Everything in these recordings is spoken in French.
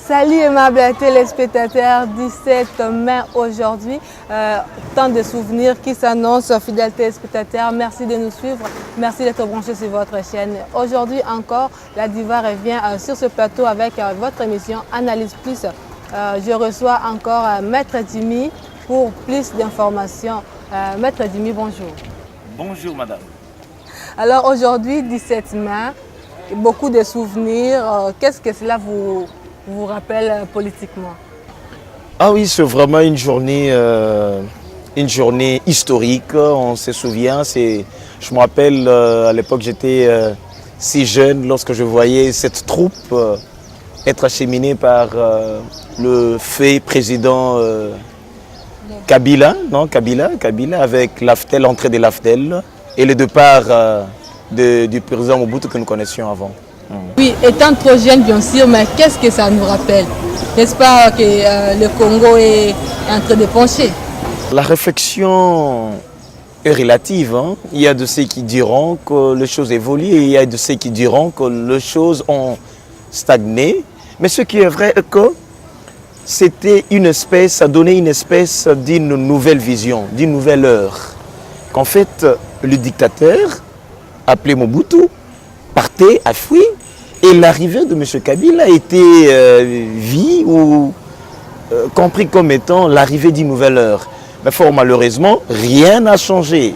Salut aimables téléspectateurs, 17 mai aujourd'hui, tant de souvenirs qui s'annoncent, fidèles téléspectateurs, merci de nous suivre, merci d'être branchés sur votre chaîne. Aujourd'hui encore, la Diva revient sur ce plateau avec votre émission Analyse Plus. Je reçois encore Maître Dimi pour plus d'informations. Maître Dimi, bonjour. Bonjour madame. Alors aujourd'hui, 17 mai, beaucoup de souvenirs, qu'est-ce que cela vous rappelle politiquement? Ah oui, c'est vraiment une journée historique, on se souvient. Je me rappelle, à l'époque j'étais si jeune lorsque je voyais cette troupe être acheminée par le fait président Kabila, avec l'entrée de l'AFDEL et le départ du président Mobutu que nous connaissions avant. Oui, étant trop jeune bien sûr, mais qu'est-ce que ça nous rappelle? N'est-ce pas que le Congo est en train de pencher? La réflexion est relative. Hein. Il y a de ceux qui diront que les choses évoluent et il y a de ceux qui diront que les choses ont stagné. Mais ce qui est vrai est que c'était ça donnait une espèce d'une nouvelle vision, d'une nouvelle heure. Qu'en fait, le dictateur, appelé Mobutu, partait, a fui, et l'arrivée de M. Kabila a été vue ou compris comme étant l'arrivée d'une nouvelle heure. Mais fort malheureusement, rien n'a changé.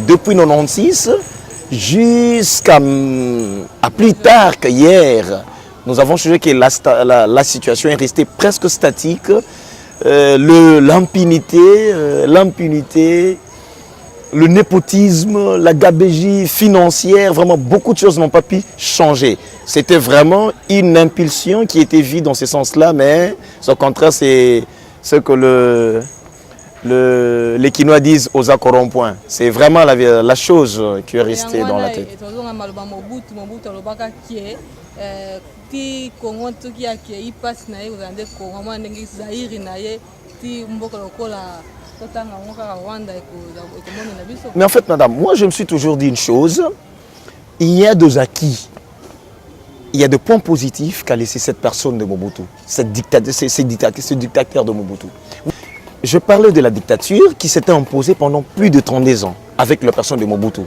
Depuis 1996 jusqu'à plus tard qu'hier, nous avons changé que la situation est restée presque statique. L'impunité, le népotisme, la gabegie financière, vraiment beaucoup de choses n'ont pas pu changer. C'était vraiment une impulsion qui était vue dans ce sens-là, mais au contraire, c'est ce que les Quinois disent aux accords-points. C'est vraiment la chose qui est restée dans la tête. Mais en fait, madame, moi je me suis toujours dit une chose. Il y a deux acquis. Il y a des points positifs qu'a laissé cette personne de Mobutu, ce dictateur de Mobutu. Je parlais de la dictature qui s'était imposée pendant plus de 32 ans avec la personne de Mobutu.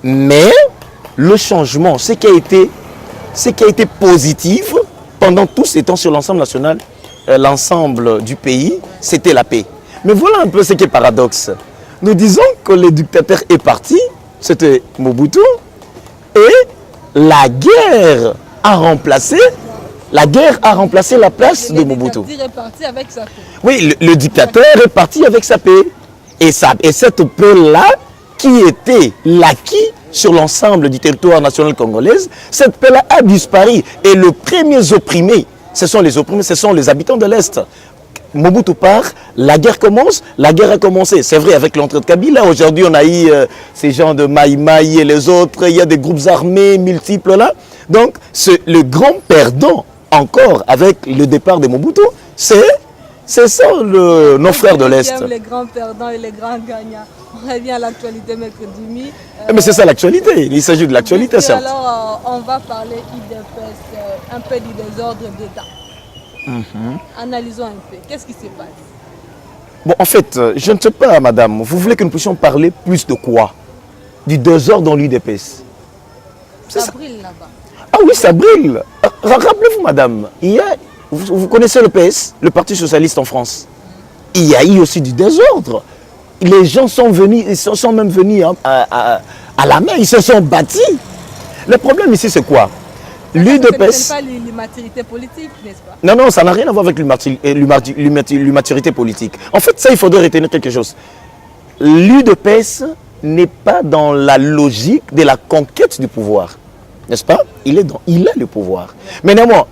Mais le changement, ce qui a été positif pendant tous ces temps sur l'ensemble national, l'ensemble du pays, c'était la paix. Mais voilà un peu ce qui est paradoxe. Nous disons que le dictateur est parti, c'était Mobutu, et la guerre a remplacé la place de Mobutu. Est parti avec sa paix. Oui, le dictateur est parti avec sa paix. Et cette paix-là, qui était l'acquis sur l'ensemble du territoire national congolais, cette paix-là a disparu. Et les premiers opprimés, ce sont les habitants de l'Est. Mobutu part, la guerre commence, la guerre a commencé. C'est vrai, avec l'entrée de Kabila, aujourd'hui on a eu ces gens de Maï Maï et les autres, il y a des groupes armés multiples là. Donc, le grand perdant encore avec le départ de Mobutu, c'est ça nos frères de l'Est. Les grands perdants et les grands gagnants. On revient à l'actualité, Maître Dimi. Mais c'est ça l'actualité, il s'agit de l'actualité, certes. Alors, on va parler IDPS, un peu du désordre d'État. Analysons un peu. Qu'est-ce qui se passe? Bon, en fait, je ne sais pas, madame. Vous voulez que nous puissions parler plus de quoi? Du désordre dans l'UDPS. Ça brille là-bas. Ah oui, ça brille. Rappelez-vous, madame, vous connaissez le PS, le Parti Socialiste en France. Il y a eu aussi du désordre. Les gens sont venus, ils sont même venus à la main, ils se sont battus. Le problème ici, c'est quoi? L'UDPS. Ce n'est pas l'immaturité politique, n'est-ce pas? Non, ça n'a rien à voir avec l'immaturité politique. En fait, ça, il faudrait retenir quelque chose. L'UDPS n'est pas dans la logique de la conquête du pouvoir. N'est-ce pas? Il a le pouvoir. Mais néanmoins,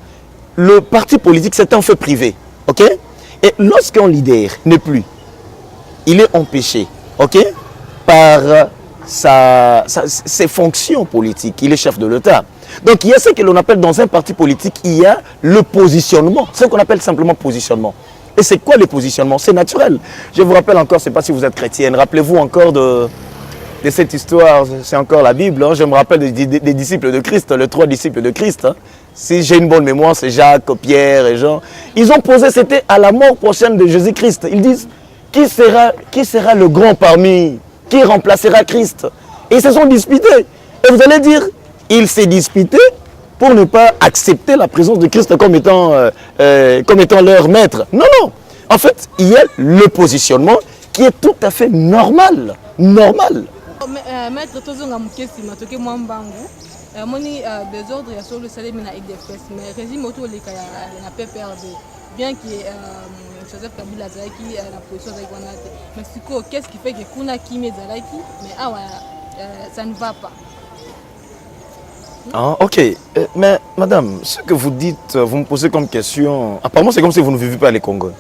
le parti politique, c'est un fait privé. Ok? Et lorsqu'un leader n'est plus, il est empêché, ok, par ses fonctions politiques. Il est chef de l'État. Donc il y a ce que l'on appelle dans un parti politique, il y a le positionnement, ce qu'on appelle simplement positionnement. Et c'est quoi le positionnement? C'est naturel. Je vous rappelle encore, je ne sais pas si vous êtes chrétienne, rappelez-vous encore de cette histoire, c'est encore la Bible, hein. Je me rappelle des disciples de Christ, les 3 disciples de Christ. Hein. Si j'ai une bonne mémoire, c'est Jacques, Pierre et Jean. Ils ont posé, c'était à la mort prochaine de Jésus-Christ. Ils disent, qui sera le grand parmi, qui remplacera Christ? Et ils se sont disputés. Et vous allez dire, il s'est disputé pour ne pas accepter la présence de Christ comme étant leur maître. Non, non. En fait, il y a le positionnement qui est tout à fait normal. Normal. Maître Tozonga Mukesi Matoke Mwambangu, moni désordre ya sur le salaire mina IDFS, mais régime autour les cas na PPRD, bien que Joseph Kabila Zaki la position de Guanate. Mais qu'est-ce qui fait que Kuna Kimi Zalaki, mais ça ne va pas. Ah, ok. Mais madame, ce que vous dites, vous me posez comme question, apparemment c'est comme si vous ne vivez pas les Congo.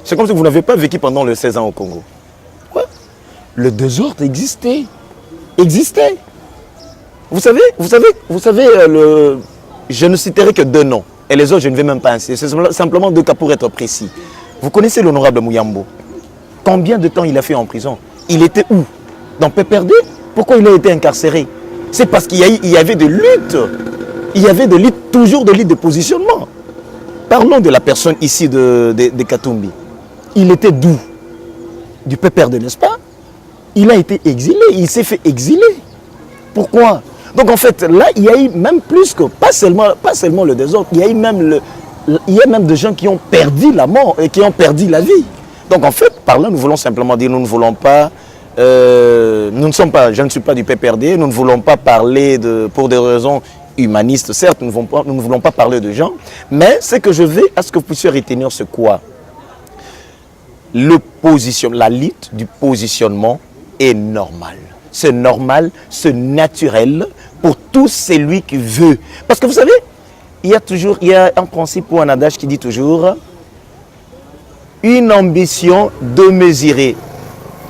C'est comme si vous n'avez pas vécu pendant les 16 ans au Congo. Ouais. Le désordre existait. Existait. Vous savez, je ne citerai que 2 noms. Et les autres, je ne vais même pas insister. C'est simplement 2 cas pour être précis. Vous connaissez l'honorable Mouyambo. Combien de temps il a fait en prison? Il était où? Dans PPRD? Pourquoi il a été incarcéré? C'est parce qu'il y avait des luttes. Il y avait des luttes, toujours des luttes de positionnement. Parlons de la personne ici de Katumbi. Il était d'où? Du PPRD, n'est-ce pas? Il a été exilé, il s'est fait exiler. Pourquoi? Donc en fait, là, il y a eu même plus que, pas seulement le désordre, il y a eu même des gens qui ont perdu la mort et qui ont perdu la vie. Donc en fait, par là, nous voulons simplement dire, nous ne voulons pas, je ne suis pas du PPRD, nous ne voulons pas parler pour des raisons humanistes, certes, nous ne voulons pas parler de gens, mais ce que je veux à ce que vous puissiez retenir, c'est quoi? La lutte du positionnement est normale. C'est normal, c'est naturel pour tout celui qui veut. Parce que vous savez, il y a un principe ou un adage qui dit toujours une ambition démesurée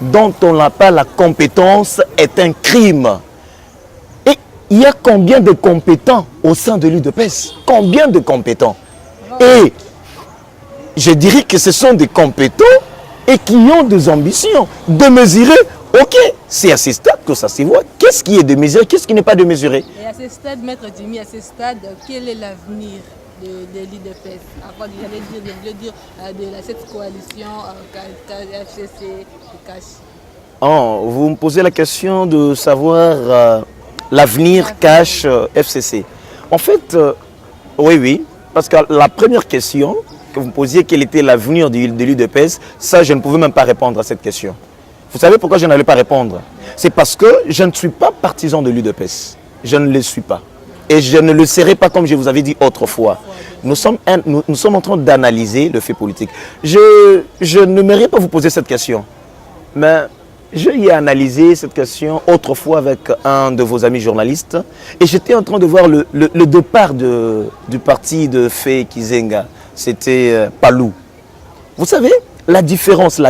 dont on n'a pas la compétence est un crime. Et il y a combien de compétents au sein de l'UDPS? Combien de compétents? Et je dirais que ce sont des compétents et qui ont des ambitions démesurées. Ok, c'est à ce stade que ça se voit. Qu'est-ce qui est démesuré, qu'est-ce qui n'est pas démesuré? Et à ce stade, Maître Jimmy, à ce stade, quel est l'avenir de l'IDPS? J'allais dire de cette coalition FCC Cash. Vous me posez la question de savoir l'avenir Cash FCC. En fait, oui, parce que la première question que vous me posiez, quel était l'avenir de l'UDPS, ça, je ne pouvais même pas répondre à cette question. Vous savez pourquoi je n'allais pas répondre? C'est parce que je ne suis pas partisan de l'UDPS. Je ne le suis pas. Et je ne le serai pas comme je vous avais dit autrefois. Nous sommes en train d'analyser le fait politique. Je n'aimerais pas vous poser cette question. Mais j'ai analysé cette question autrefois avec un de vos amis journalistes. Et j'étais en train de voir le départ du parti de Fé Kizenga. C'était Palou. Vous savez, la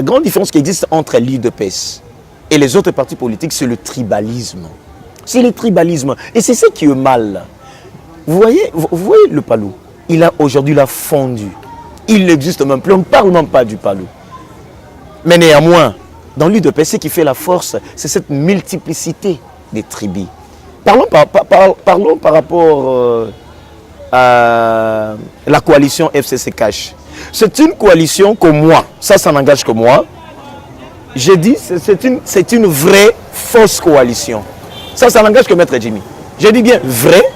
grande différence qui existe entre l'UDPS et les autres partis politiques, c'est le tribalisme. C'est le tribalisme. Et c'est ça qui est mal. Vous voyez le Palou, il a aujourd'hui fondu. Il n'existe même plus, on ne parle même pas du Palou. Mais néanmoins, dans l'UDPS, ce qui fait la force, c'est cette multiplicité des tribus. Parlons par rapport à la coalition FCC Cash. C'est une coalition que moi, ça n'engage que moi, j'ai dit c'est une vraie fausse coalition. Ça n'engage que Maître Jimmy. J'ai dit bien vraie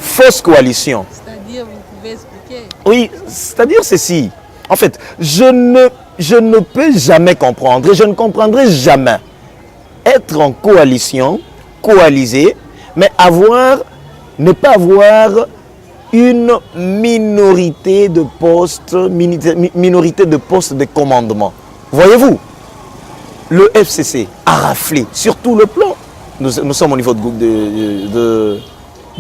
fausse coalition. C'est-à-dire, vous pouvez expliquer? Oui, c'est-à-dire ceci. En fait, je ne peux jamais comprendre et je ne comprendrai jamais être en coalition, coalisé, mais ne pas avoir une minorité de postes de commandement. Voyez-vous, le FCC a raflé sur tout le plan. Nous sommes au niveau de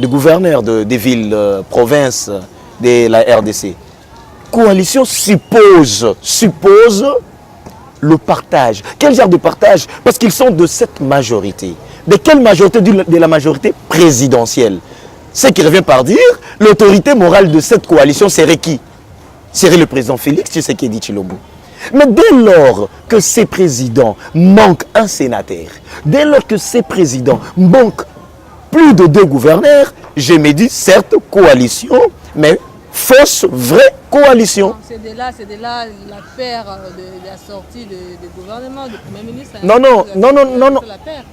gouverneur des villes, provinces de la RDC. Coalition suppose le partage. Quel genre de partage? Parce qu'ils sont de cette majorité. De quelle majorité? De la majorité présidentielle. Ce qui revient par dire, l'autorité morale de cette coalition serait qui? Serait le président Félix Tshisekedi Tshilombo. Mais dès lors que ces présidents manquent un sénateur, dès lors que ces présidents manquent plus de 2 gouverneurs, je me dis, certes, coalition, mais fausse, vraie coalition. C'est de là la peur de la sortie du gouvernement, du Premier ministre.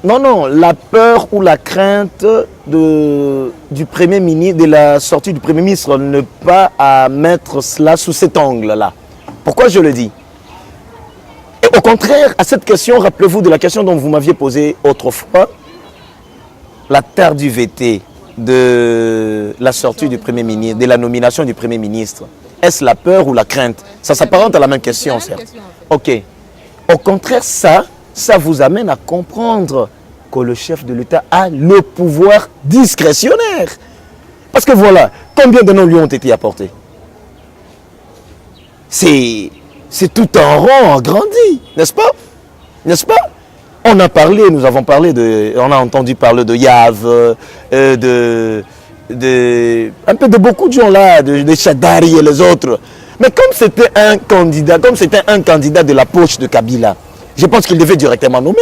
Non, la peur ou la crainte du Premier ministre, de la sortie du Premier ministre, ne pas à mettre cela sous cet angle-là. Pourquoi je le dis? Et au contraire, à cette question, rappelez-vous de la question dont vous m'aviez posée autrefois, la tardivité de la sortie du Premier ministre, de la nomination du Premier ministre. Est-ce la peur ou la crainte? Ça s'apparente à la même question, certes. Ok. Au contraire, ça vous amène à comprendre que le chef de l'État a le pouvoir discrétionnaire. Parce que voilà, combien de noms lui ont été apportés? C'est tout un rang agrandi, n'est-ce pas? N'est-ce pas? On a entendu parler de Yav, un peu de beaucoup de gens là, de Chadari et les autres. Mais comme c'était un candidat de la poche de Kabila, je pense qu'il devait directement nommer,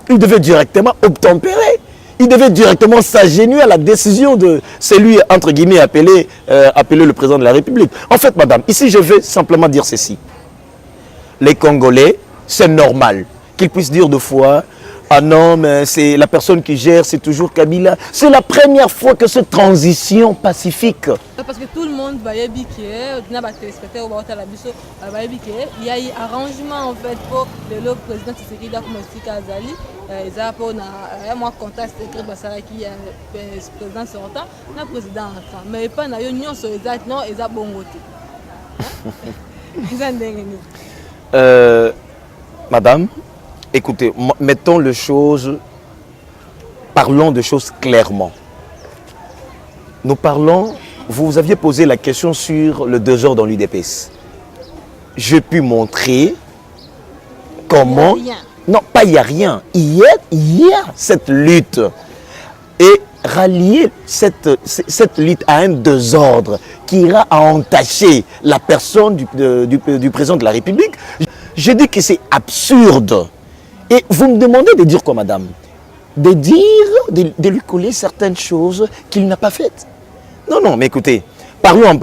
il devait directement obtempérer, il devait directement s'agenouiller à la décision de celui, entre guillemets, appelé le président de la République. En fait, madame, ici je vais simplement dire ceci. Les Congolais, c'est normal qu'ils puissent dire deux fois, ah non, mais c'est la personne qui gère, c'est toujours Kabila. C'est la première fois que cette transition pacifique. Parce que tout le monde va y habiter, il y a eu arrangement en fait pour le président Tshisekedi comme expliqué Azali. Ils ont moi contact écrit qui est président sortant, le président entrant. Mais pas na union sur exact non, ils ont bon côté. Madame, écoutez, mettons les choses, parlons de choses clairement. Nous parlons, vous aviez posé la question sur le 2 heures dans l'UDPS. J'ai pu montrer comment... Il y a rien. Non, pas il n'y a rien. Il y a cette lutte. Et rallier cette lutte à un désordre qui ira à entacher la personne du président de la République, je dis que c'est absurde. Et vous me demandez de dire quoi, madame? De lui coller certaines choses qu'il n'a pas faites. Non, mais écoutez, parlons un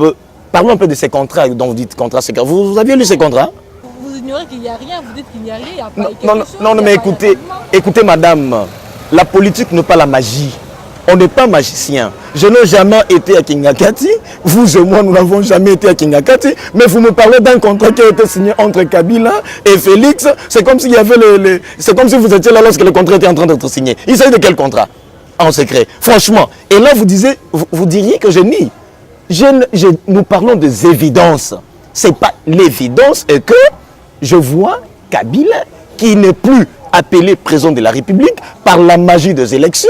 peu de ces contrats dont vous dites contrats. Vous aviez lu ces contrats? Vous ignorez qu'il n'y a rien, vous dites qu'il n'y a rien, il n'y a pas non, quelque chose, non, mais écoutez, madame, la politique n'est pas la magie. On n'est pas magicien. Je n'ai jamais été à Kingakati. Vous et moi, nous n'avons jamais été à Kingakati. Mais vous me parlez d'un contrat qui a été signé entre Kabila et Félix. C'est comme s'il y avait c'est comme si vous étiez là lorsque le contrat était en train d'être signé. Il s'agit de quel contrat? En secret. Franchement. Et là, vous diriez que je nie. Nous parlons des évidences. Ce n'est pas l'évidence et que je vois Kabila, qui n'est plus appelé président de la République par la magie des élections,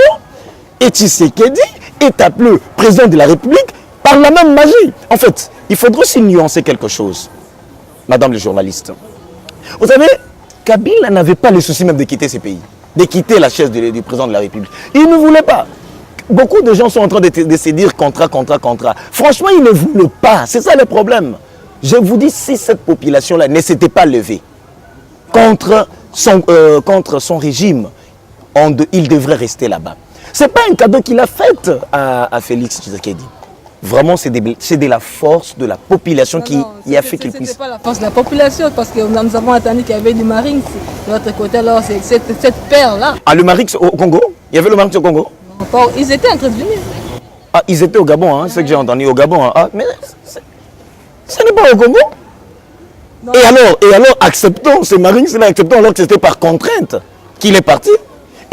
et Tshisekedi est appelé président de la République par la même magie. En fait, il faudrait aussi nuancer quelque chose, madame le journaliste. Vous savez, Kabila n'avait pas le souci même de quitter ce pays, de quitter la chaise du président de la République. Il ne voulait pas. Beaucoup de gens sont en train de se dire contrat. Franchement, il ne voulait pas. C'est ça le problème. Je vous dis, si cette population-là ne s'était pas levée contre son régime, il devrait rester là-bas. Ce n'est pas un cadeau qu'il a fait à Félix Tshisekedi. Vraiment, c'est de la force de la population qui a fait qu'il puisse... Ce n'est pas la force de la population, parce que nous avons entendu qu'il y avait du Marines de l'autre côté. Alors, c'est cette paire-là. Ah, le Marix au Congo? Il y avait le Marix au Congo? Ils étaient en train de venir. Ah, ils étaient au Gabon, hein, c'est ce que j'ai entendu, au Gabon. Hein. Ah, mais ce n'est pas au Congo? Non. Et alors, acceptons, ces Marines, acceptons alors que c'était par contrainte qu'il est parti.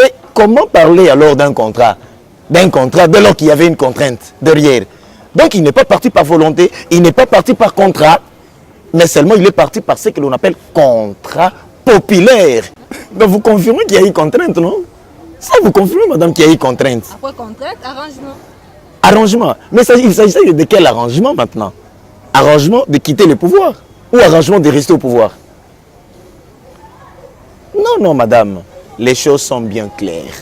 Et comment parler alors d'un contrat dès lors qu'il y avait une contrainte derrière? Donc il n'est pas parti par volonté, il n'est pas parti par contrat, mais seulement il est parti par ce que l'on appelle contrat populaire. Donc vous confirmez qu'il y a eu contrainte, non? Ça vous confirmez, madame, qu'il y a eu contrainte? Après contrainte, arrangement. Arrangement. Mais il s'agissait de quel arrangement maintenant? Arrangement de quitter le pouvoir ou arrangement de rester au pouvoir? Non, madame. Les choses sont bien claires.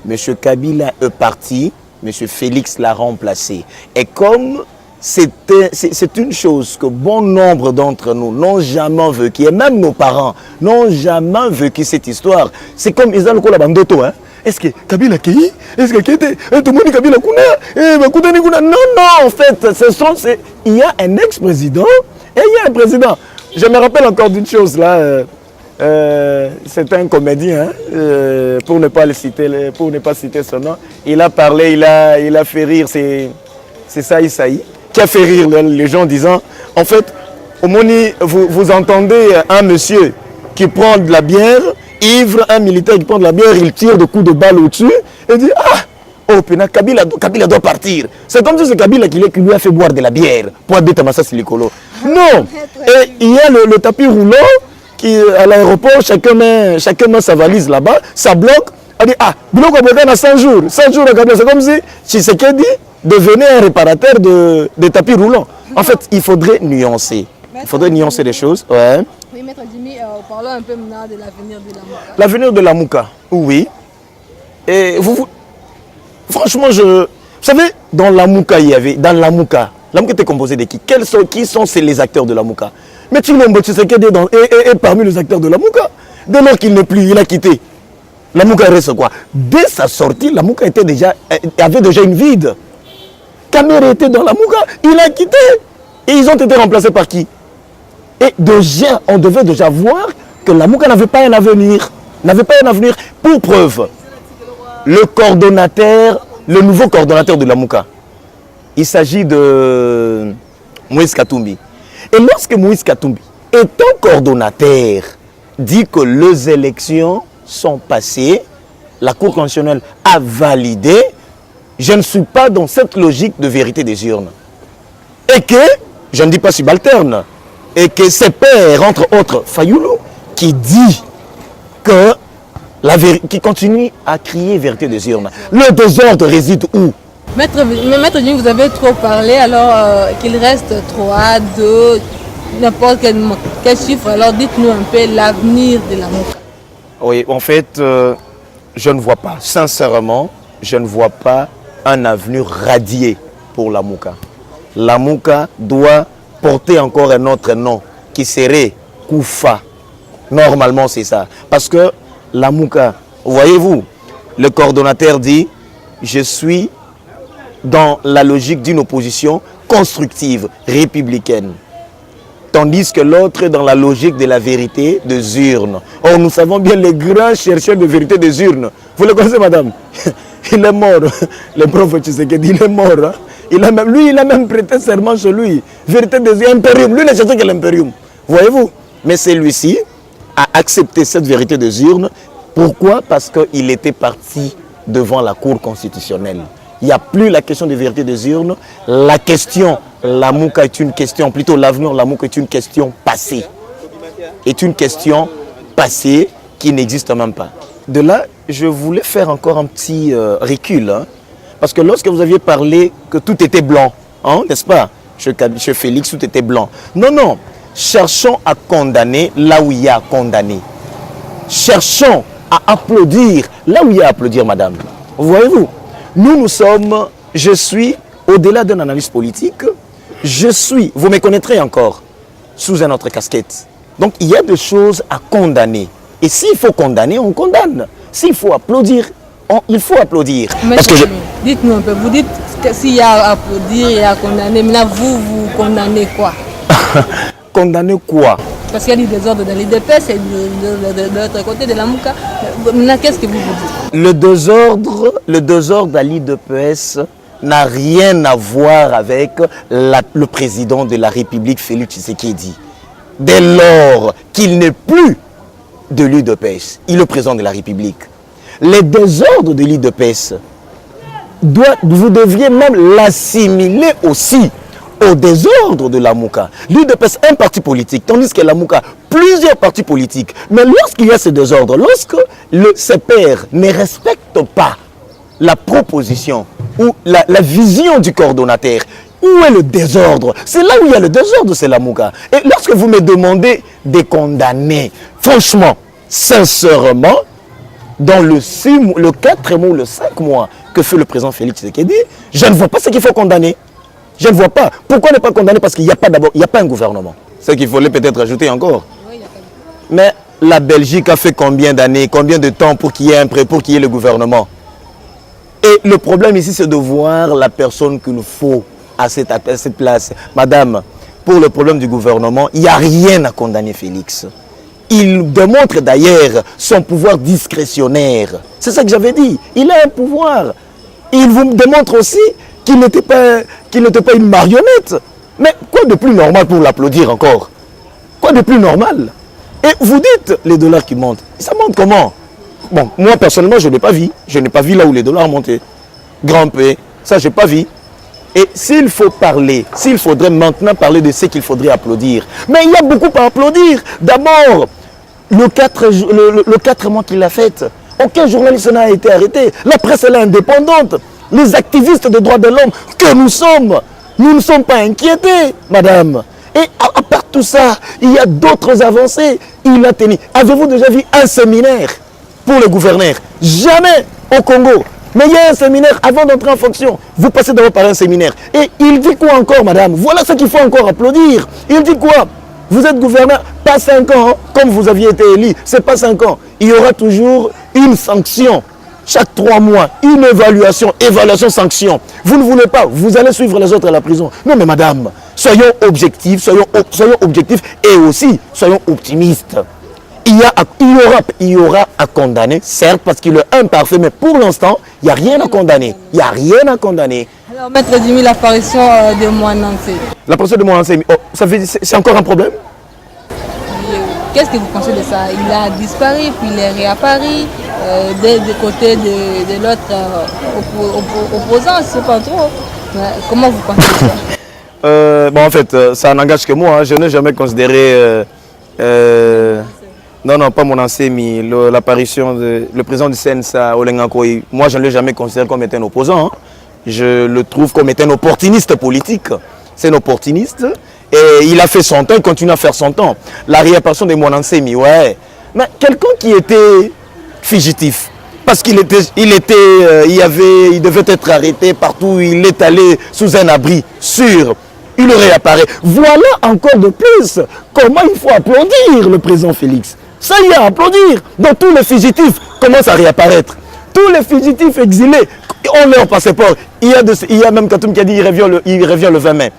Monsieur Kabila est parti, monsieur Félix l'a remplacé. Et comme c'est une chose que bon nombre d'entre nous n'ont jamais vécu, et même nos parents n'ont jamais vécu cette histoire, c'est comme Isaac Bandoto, hein? est-ce que Kabila Kei? Est-ce que Kete? Tout le monde Kabila Kuna? Non, non, en fait, il y a un ex-président et il y a un président. Je me rappelle encore d'une chose là. C'est un comédien, pour ne pas le citer, pour ne pas citer son nom. Il a parlé, il a fait rire, c'est Saï, qui a fait rire les gens en disant, en fait, au Moni, vous entendez un monsieur qui prend de la bière, ivre, un militaire qui prend de la bière, il tire de coups de balle au-dessus, et dit, ah, oh, Pena, Kabila doit partir. C'est comme si c'est Kabila qui lui a fait boire de la bière pour habiter Massa Silikolo. Non, et il y a le tapis roulant, qui, à l'aéroport, chacun met sa valise là-bas, ça bloque, elle dit, ah, bloc à 100 jours, 100 jours à Kabila, c'est comme si Tshisekedi devenait un réparateur de tapis roulants. En fait, il faudrait nuancer. Il faudrait nuancer les choses. Ouais. Oui, Maître Jimmy, parlons un peu maintenant de l'avenir de la Mouka. L'avenir de la Mouka, oui. Et franchement, vous savez, dans la Mouka, la Mouka était composée de qui? Qui sont les acteurs de la Mouka? Mais Tshilombo Tshisekedi est parmi les acteurs de la Mouka. Dès lors qu'il n'est plus, il a quitté. La Mouka reste quoi? Dès sa sortie, la Mouka avait déjà une vide. Kamere était dans la Mouka, il a quitté. Et ils ont été remplacés par qui? Et déjà, on devait déjà voir que la Mouka n'avait pas un avenir. Pour preuve, le nouveau coordonnateur de la Mouka, il s'agit de Moïse Katumbi. Et lorsque Moïse Katumbi, étant coordonnateur, dit que les élections sont passées, la Cour constitutionnelle a validé, je ne suis pas dans cette logique de vérité des urnes. Et que, je ne dis pas subalterne, et que ses pairs, entre autres, Fayoulou, qui dit que qui continue à crier vérité des urnes. Le désordre réside où? Maître Jimmy, vous avez trop parlé, alors qu'il reste 3, 2, n'importe quel chiffre. Alors dites-nous un peu l'avenir de la Mouka. Oui, en fait, je ne vois pas, sincèrement, je ne vois pas un avenir radié pour la Mouka. La Mouka doit porter encore un autre nom qui serait Koufa. Normalement, c'est ça. Parce que la Mouka, voyez-vous, le coordonnateur dit « Je suis dans la logique d'une opposition constructive, républicaine. » Tandis que l'autre est dans la logique de la vérité des urnes. Or, nous savons bien les grands chercheurs de vérité des urnes. Vous le connaissez, madame? Il est mort. Le prof Tshisekedi, il est mort. Hein? Il a même prêté serment chez lui. Vérité des urnes, impérium. Lui, il n'a cherché que l'impérium. Voyez-vous? Mais celui-ci a accepté cette vérité des urnes. Pourquoi? Parce qu'il était parti devant la Cour constitutionnelle. Il n'y a plus la question de vérité des urnes. La question, la Mouka est une question, plutôt l'avenir, la Mouka est une question passée. Est une question passée qui n'existe même pas. De là, je voulais faire encore un petit recul. Hein, parce que lorsque vous aviez parlé que tout était blanc, hein, n'est-ce pas? Chez Félix, tout était blanc. Non, non. Cherchons à condamner là où il y a à condamner. Cherchons à applaudir là où il y a à applaudir, madame. Voyez-vous? Nous sommes, je suis, au-delà d'une analyse politique, je suis, vous me connaîtrez encore, sous une autre casquette. Donc il y a des choses à condamner. Et s'il faut condamner, on condamne. S'il faut applaudir, il faut applaudir. Parce que dites-nous un peu, vous dites que s'il y a à applaudir et à condamner, maintenant vous condamnez quoi? Condamner quoi? Parce qu'il y a des désordres dans l'IDPS et de l'autre côté de la Mouka. Maintenant, qu'est-ce que vous dites? Le désordre à l'IDPS n'a rien à voir avec le président de la République, Félix Tshisekedi. Dès lors qu'il n'est plus de l'IDPS, il est le président de la République. Les désordres de l'IDPS, vous devriez même l'assimiler aussi au désordre de la Mouka. L'UDPS, un parti politique, tandis que la Mouka, plusieurs partis politiques. Mais lorsqu'il y a ce désordre, lorsque ces pairs ne respectent pas la proposition ou la vision du coordonnateur, où est le désordre? C'est là où il y a le désordre, c'est la Mouka. Et lorsque vous me demandez de condamner, franchement, sincèrement, dans le 4 mois ou le 5 mois que fait le président Félix Tshisekedi, je ne vois pas ce qu'il faut condamner. Je ne vois pas. Pourquoi ne pas condamner? Parce qu'il n'y a pas un gouvernement. C'est qu'il fallait peut-être ajouter encore. Mais la Belgique a fait combien d'années, combien de temps pour qu'il y ait un prêt, pour qu'il y ait le gouvernement? Et le problème ici, c'est de voir la personne qu'il faut à cette place. Madame, pour le problème du gouvernement, il n'y a rien à condamner Félix. Il démontre d'ailleurs son pouvoir discrétionnaire. C'est ça que j'avais dit. Il a un pouvoir. Il vous démontre aussi qu'il n'était pas une marionnette. Mais quoi de plus normal pour l'applaudir encore? Quoi de plus normal? Et vous dites les dollars qui montent. Ça monte comment? Bon, moi personnellement, je n'ai pas vu. Je n'ai pas vu là où les dollars montaient. Grand P, ça je n'ai pas vu. Et s'il faut parler, s'il faudrait maintenant parler de ce qu'il faudrait applaudir. Mais il y a beaucoup à applaudir. D'abord, le 4 mois qu'il a fait, aucun journaliste n'a été arrêté. La presse elle est indépendante. Les activistes des droits de l'homme que nous ne sommes pas inquiétés, madame. Et à part tout ça, il y a d'autres avancées. Il a tenu. Avez-vous déjà vu un séminaire pour le gouverneur? Jamais au Congo. Mais il y a un séminaire avant d'entrer en fonction. Vous passez d'abord par un séminaire. Et il dit quoi encore, madame? Voilà ce qu'il faut encore applaudir. Il dit quoi? Vous êtes gouverneur, pas 5 ans, hein, comme vous aviez été élu. C'est pas 5 ans. Il y aura toujours une sanction. Chaque 3 mois, une évaluation, sanction. Vous ne voulez pas, vous allez suivre les autres à la prison. Non mais madame, soyons objectifs, soyons objectifs et aussi soyons optimistes. Il y aura à condamner, certes, parce qu'il est imparfait, mais pour l'instant, il n'y a rien à condamner. Il n'y a rien à condamner. Alors, Maître Dimi, l'apparition de Mouanansé. L'apparition de Mouanansé, c'est encore un problème? Qu'est-ce que vous pensez de ça? Il a disparu, puis il est réapparu du côté de l'autre opposant, je ne sais pas trop. Mais comment vous pensez de ça? Bon, en fait, ça n'engage que moi. Hein. Je n'ai jamais considéré... non, pas mon ancien, mais l'apparition le président du CNSA, Olenga Koyi, moi je ne l'ai jamais considéré comme étant un opposant. Hein. Je le trouve comme étant un opportuniste politique. C'est un opportuniste. Et il a fait son temps, il continue à faire son temps. La réapparition de mon ancien, ouais. Mais quelqu'un qui était fugitif, parce qu'il il devait être arrêté partout, il est allé sous un abri sûr. Il réapparaît. Voilà encore de plus comment il faut applaudir le président Félix. Ça y est, à applaudir. Donc tous les fugitifs commencent à réapparaître. Tous les fugitifs exilés ont leur passeport. Il y a même Katoum qui a dit il revient le 20 mai.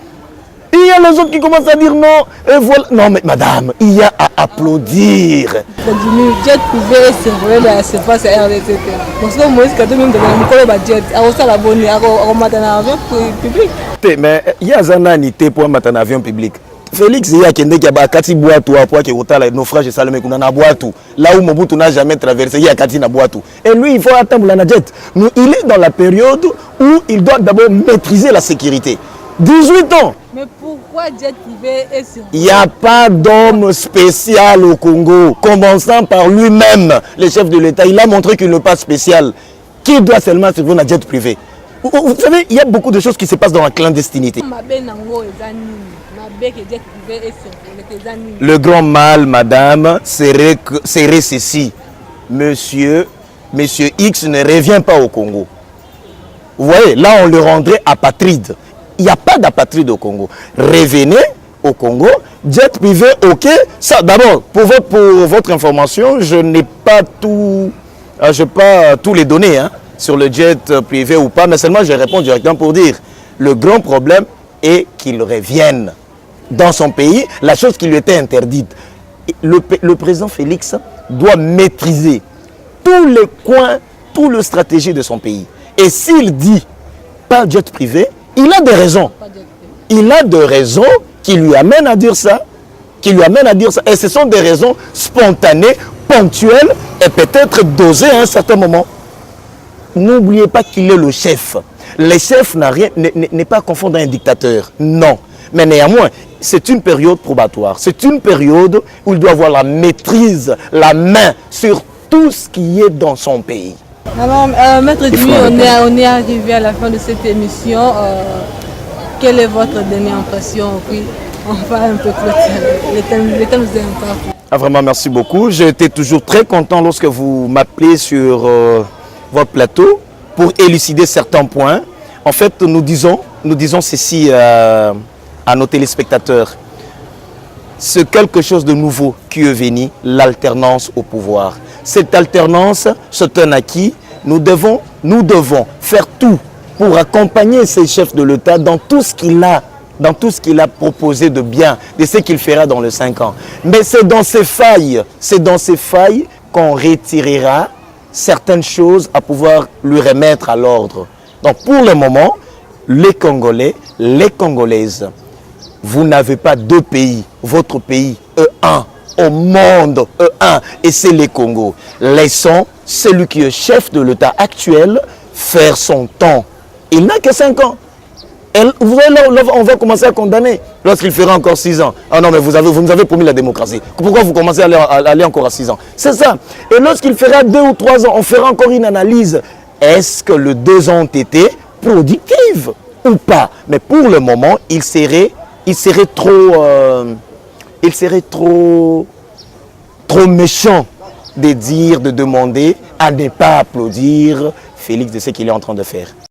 Il y a les autres qui commencent à dire non. Et voilà. Non mais madame, il y a à applaudir. Jet privé survolé la surface RDTT. Parce que Moïse Katoum même devant le jet. Alors ça la bonne, on m'a donné un avion public. Mais il y a un anité pour mettre un avion public. Félix, il y a quelqu'un qui a Kati Boatou, qui est le naufrage de Salomé, qui a Boatou. Là où Mobutu n'a jamais traversé, il y a Kati Boatou. Et lui, il faut attendre la jet. Il est dans la période où il doit d'abord maîtriser la sécurité. 18 ans. Mais pourquoi jet privé est sur... Il n'y a pas d'homme spécial au Congo. Commençant par lui-même, le chef de l'État, il a montré qu'il n'est pas spécial. Qui doit seulement servir un jet privé? Vous savez, il y a beaucoup de choses qui se passent dans la clandestinité. Le grand mal, madame, serait ceci. Monsieur X ne revient pas au Congo. Vous voyez, là on le rendrait apatride. Il n'y a pas d'apatride au Congo. Revenez au Congo, jet privé, ok. Ça, d'abord, pour votre information, je n'ai pas tous les données hein, sur le jet privé ou pas, mais seulement je réponds directement pour dire le grand problème est qu'il revienne dans son pays, la chose qui lui était interdite. Le président Félix doit maîtriser tous les coins, toutes les stratégies de son pays. Et s'il dit pas jet privé, il a des raisons. Il a des raisons qui lui amènent à dire ça. Et ce sont des raisons spontanées, ponctuelles et peut-être dosées à un certain moment. N'oubliez pas qu'il est le chef. Le chef n'est pas à confondre un dictateur. Non. Mais néanmoins, c'est une période probatoire. C'est une période où il doit avoir la maîtrise, la main sur tout ce qui est dans son pays. Alors, Maître Dimi, on est arrivé à la fin de cette émission. Quelle est votre dernière impression? Puis, on va un peu clôturer. Le thème nous est important. Ah, vraiment, merci beaucoup. J'étais toujours très content lorsque vous m'appelez sur votre plateau pour élucider certains points. En fait, nous disons ceci à nos téléspectateurs. c'est quelque chose de nouveau qui est venu, l'alternance au pouvoir. Cette alternance, c'est un acquis. Nous devons faire tout pour accompagner ces chefs de l'État dans tout ce qu'il a proposé de bien, de ce qu'il fera dans les 5 ans. Mais c'est dans ces failles qu'on retirera certaines choses à pouvoir lui remettre à l'ordre. Donc pour le moment, les Congolais, les Congolaises, vous n'avez pas 2 pays, votre pays est un, au monde est un, et c'est les Congo. Laissons celui qui est chef de l'État actuel faire son temps. Il n'a que 5 ans. On va commencer à condamner lorsqu'il fera encore 6 ans. Ah non, mais vous nous avez promis la démocratie. Pourquoi vous commencez à aller encore à 6 ans? C'est ça. Et lorsqu'il fera 2 ou 3 ans, on fera encore une analyse. Est-ce que les 2 ans ont été productifs ou pas? Mais pour le moment, il serait trop méchant de demander à ne pas applaudir Félix de ce qu'il est en train de faire.